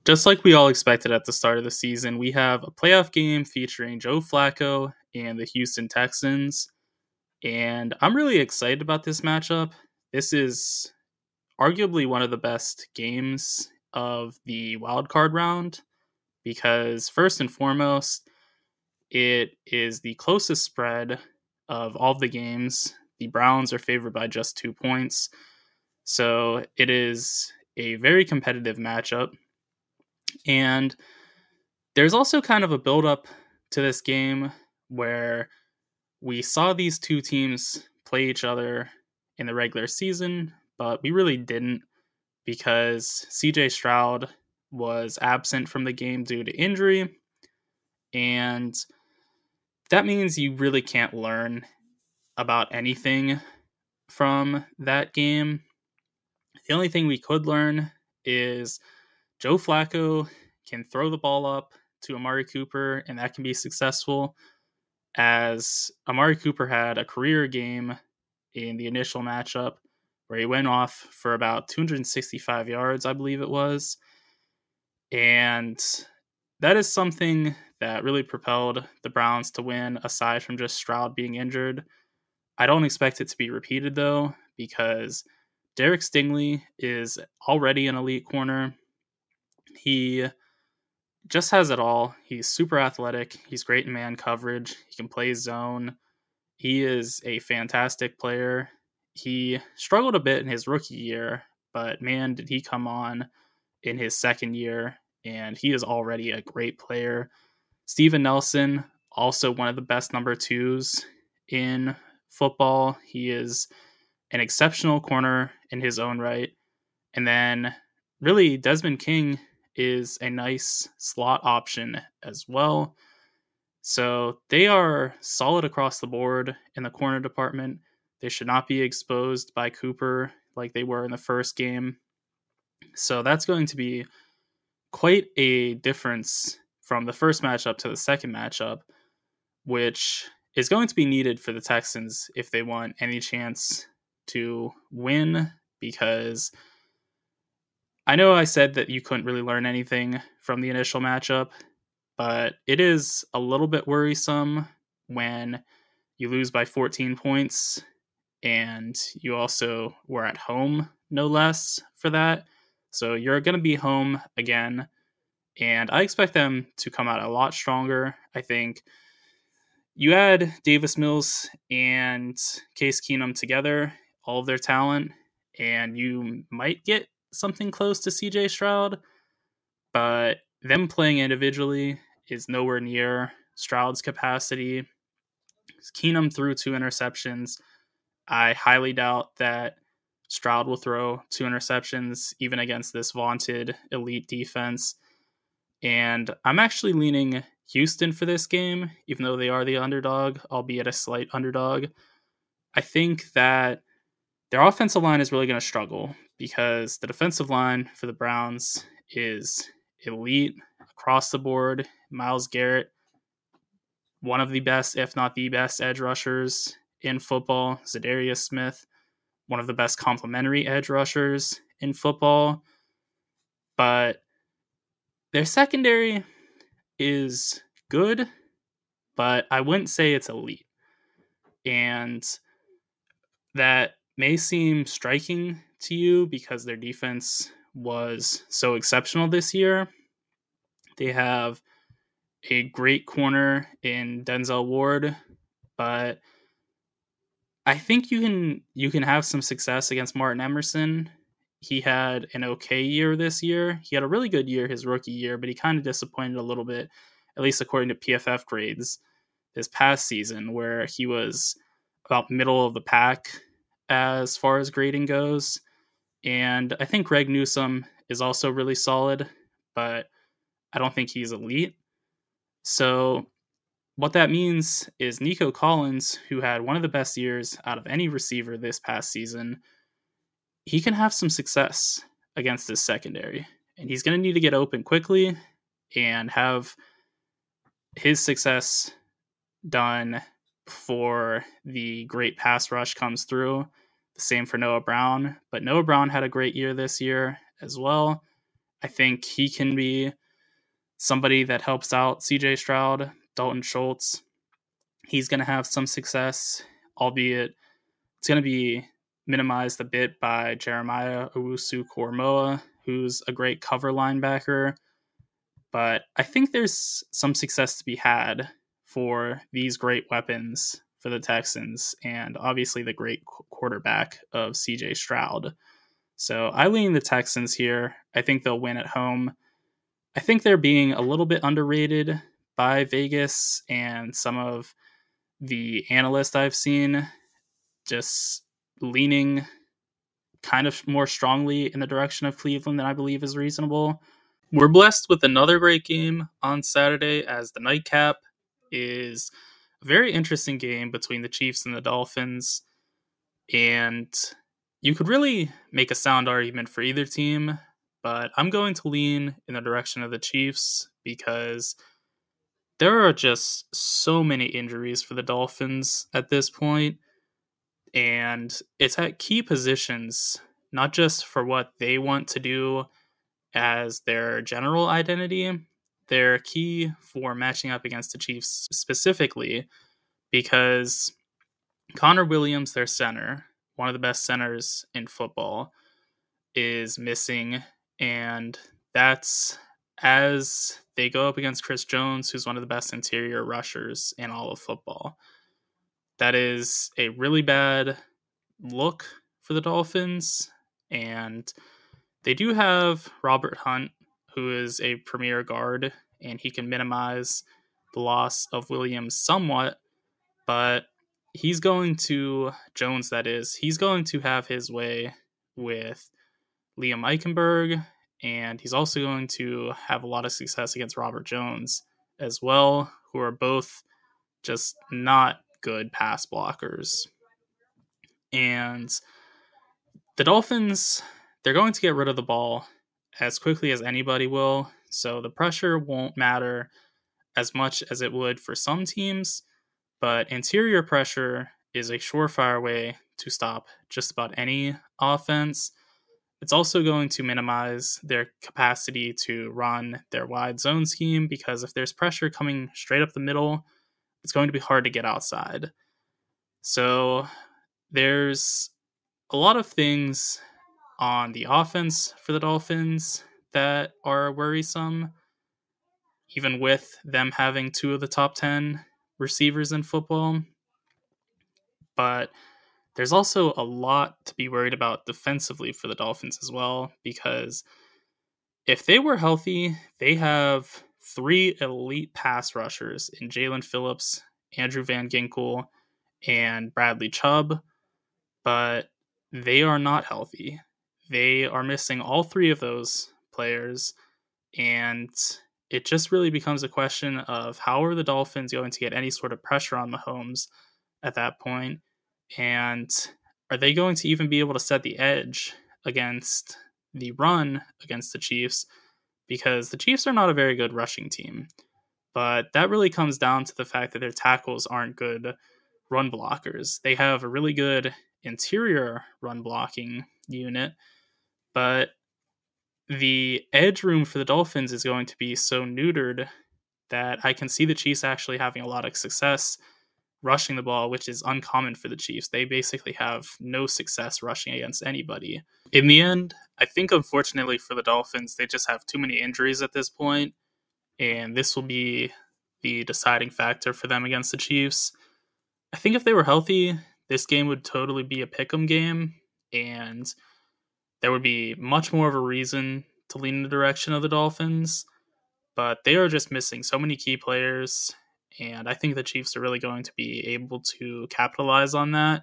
Just like we all expected at the start of the season, we have a playoff game featuring Joe Flacco and the Houston Texans. And I'm really excited about this matchup. This is arguably one of the best games of the wild card round because, first and foremost, it is the closest spread of all of the games. The Browns are favored by just 2 points. So it is a very competitive matchup. And there's also kind of a build-up to this game where we saw these two teams play each other in the regular season, but we really didn't because CJ Stroud was absent from the game due to injury. And that means you really can't learn about anything from that game. The only thing we could learn is Joe Flacco can throw the ball up to Amari Cooper, and that can be successful, as Amari Cooper had a career game in the initial matchup where he went off for about 265 yards, I believe it was. And that is something that really propelled the Browns to win, aside from just Stroud being injured. I don't expect it to be repeated, though, because Derek Stingley is already an elite corner. He just has it all. He's super athletic. He's great in man coverage. He can play zone. He is a fantastic player. He struggled a bit in his rookie year, but man, did he come on in his second year, and he is already a great player. Steven Nelson, also one of the best number twos in football. He is an exceptional corner in his own right. And then, really, Desmond King is a nice slot option as well. So they are solid across the board in the corner department. They should not be exposed by Cooper like they were in the first game. So that's going to be quite a difference from the first matchup to the second matchup, which is going to be needed for the Texans if they want any chance to win, because I know I said that you couldn't really learn anything from the initial matchup, but it is a little bit worrisome when you lose by 14 points and you also were at home, no less, for that. So you're going to be home again, and I expect them to come out a lot stronger. I think you add Davis Mills and Case Keenum together, all of their talent, and you might get something close to CJ Stroud, but them playing individually is nowhere near Stroud's capacity. Keenum threw 2 interceptions. I highly doubt that Stroud will throw 2 interceptions, even against this vaunted elite defense. And I'm actually leaning Houston for this game, even though they are the underdog, albeit a slight underdog. I think that their offensive line is really going to struggle because the defensive line for the Browns is elite across the board. Myles Garrett, one of the best, if not the best, edge rushers in football. Zadarius Smith, one of the best complementary edge rushers in football. But their secondary is good, but I wouldn't say it's elite. And that may seem striking to you because their defense was so exceptional this year. They have a great corner in Denzel Ward, but I think you can have some success against Martin Emerson. He had an okay year this year. He had a really good year his rookie year, but he kind of disappointed a little bit, at least according to PFF grades, this past season, where he was about middle of the pack as far as grading goes. And I think Greg Newsome is also really solid, but I don't think he's elite. So what that means is Nico Collins, who had one of the best years out of any receiver this past season, he can have some success against this secondary. And he's going to need to get open quickly and have his success done before the great pass rush comes through. The same for Noah Brown. But Noah Brown had a great year this year as well. I think he can be somebody that helps out CJ Stroud. Dalton Schultz, he's going to have some success, albeit it's going to be minimized a bit by Jeremiah Owusu-Koramoah, who's a great cover linebacker. But I think there's some success to be had for these great weapons for the Texans, and obviously the great quarterback of CJ Stroud. So I lean the Texans here. I think they'll win at home. I think they're being a little bit underrated by Vegas and some of the analysts I've seen, just leaning kind of more strongly in the direction of Cleveland than I believe is reasonable. We're blessed with another great game on Saturday, as the nightcap is a very interesting game between the Chiefs and the Dolphins. And you could really make a sound argument for either team, but I'm going to lean in the direction of the Chiefs because there are just so many injuries for the Dolphins at this point, and it's at key positions, not just for what they want to do as their general identity. They're key for matching up against the Chiefs specifically because Connor Williams, their center, one of the best centers in football, is missing, and that's as they go up against Chris Jones, who's one of the best interior rushers in all of football. That is a really bad look for the Dolphins, and they do have Robert Hunt, who is a premier guard, and he can minimize the loss of Williams somewhat, but he's going to have his way with Liam Eichenberg, and he's also going to have a lot of success against Robert Jones as well, who are both just not good pass blockers. And the Dolphins, they're going to get rid of the ball as quickly as anybody will, so the pressure won't matter as much as it would for some teams, but interior pressure is a surefire way to stop just about any offense. It's also going to minimize their capacity to run their wide zone scheme, because if there's pressure coming straight up the middle, it's going to be hard to get outside. So there's a lot of things on the offense for the Dolphins that are worrisome, even with them having two of the top 10 receivers in football. But there's also a lot to be worried about defensively for the Dolphins as well, because if they were healthy, they have three elite pass rushers in Jalen Phillips, Andrew Van Ginkel, and Bradley Chubb, but they are not healthy. They are missing all three of those players, and it just really becomes a question of how are the Dolphins going to get any sort of pressure on Mahomes at that point, and are they going to even be able to set the edge against the run against the Chiefs, because the Chiefs are not a very good rushing team, but that really comes down to the fact that their tackles aren't good run blockers. They have a really good interior run blocking unit, but the edge room for the Dolphins is going to be so neutered that I can see the Chiefs actually having a lot of success rushing the ball, which is uncommon for the Chiefs. They basically have no success rushing against anybody. In the end, I think unfortunately for the Dolphins, they just have too many injuries at this point, and this will be the deciding factor for them against the Chiefs. I think if they were healthy, this game would totally be a pick'em game, and there would be much more of a reason to lean in the direction of the Dolphins, but they are just missing so many key players, and I think the Chiefs are really going to be able to capitalize on that.